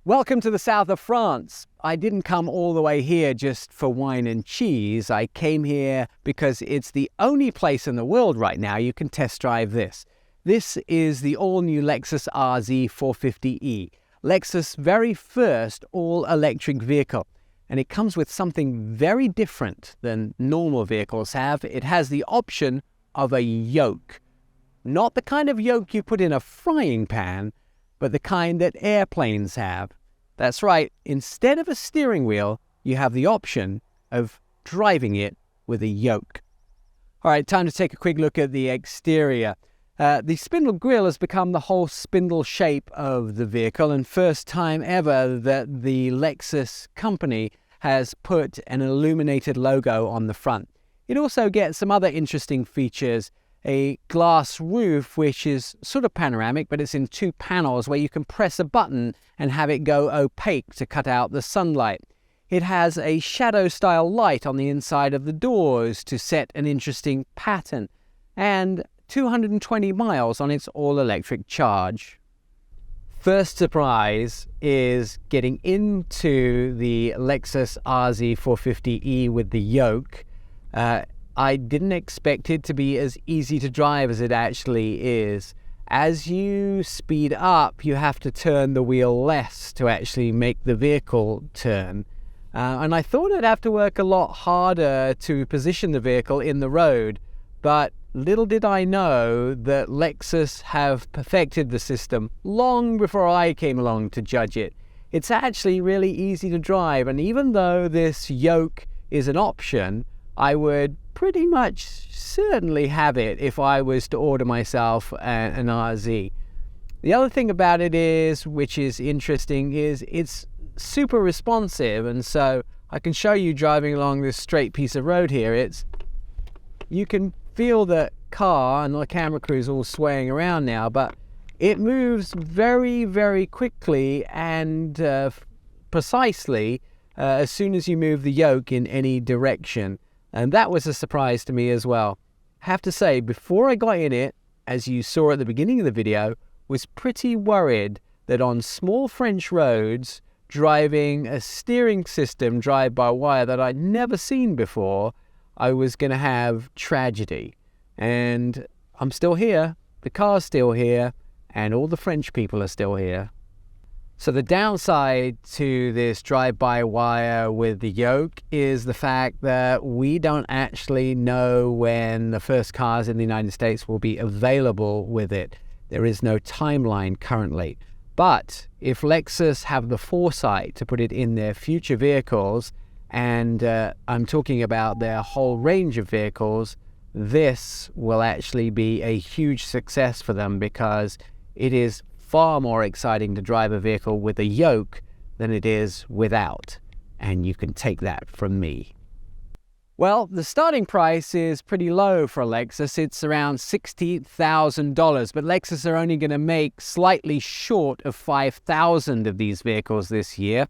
Welcome to the south of France. I didn't come all the way here just for wine and cheese. I came here because it's the only place in the world right now you can test drive this. This is the all-new Lexus RZ450e, Lexus' very first all-electric vehicle. And it comes with something very different than normal vehicles have. It has the option of a yoke. Not the kind of yoke you put in a frying pan, but the kind that airplanes have. That's right, instead of a steering wheel, you have the option of driving it with a yoke. All right, time to take a quick look at the exterior. The spindle grille has become the whole spindle shape of the vehicle, and first time ever that the Lexus company has put an illuminated logo on the front. It also gets some other interesting features. A glass roof, which is sort of panoramic, but it's in two panels where you can press a button and have it go opaque to cut out the sunlight. It has a shadow-style light on the inside of the doors to set an interesting pattern, and 220 miles on its all-electric charge. First surprise is getting into the Lexus RZ450e with the yoke. I didn't expect it to be as easy to drive as it actually is. As you speed up, you have to turn the wheel less to actually make the vehicle turn. And I thought I'd have to work a lot harder to position the vehicle in the road, but little did I know that Lexus have perfected the system long before I came along to judge it. It's actually really easy to drive, and even though this yoke is an option, I would pretty much certainly have it if I was to order myself an RZ. The other thing about it is, which is interesting, is it's super responsive, and so I can show you driving along this straight piece of road here. You can feel the car, and the camera crew is all swaying around now, but it moves very, very quickly and precisely as soon as you move the yoke in any direction. And that was a surprise to me as well. I have to say, before I got in it, as you saw at the beginning of the video, was pretty worried that on small French roads, driving a steering system drive-by-wire that I'd never seen before, I was going to have tragedy. And I'm still here, the car's still here, and all the French people are still here. So the downside to this drive-by-wire with the yoke is the fact that we don't actually know when the first cars in the United States will be available with it. There is no timeline currently. But if Lexus have the foresight to put it in their future vehicles, and I'm talking about their whole range of vehicles, this will actually be a huge success for them, because it is far more exciting to drive a vehicle with a yoke than it is without. And you can take that from me. Well, the starting price is pretty low for a Lexus. It's around $60,000, but Lexus are only going to make slightly short of 5,000 of these vehicles this year.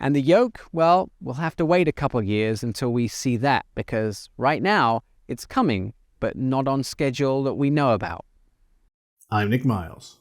And the yoke, well, we'll have to wait a couple of years until we see that, because right now it's coming, but not on schedule that we know about. I'm Nick Miles.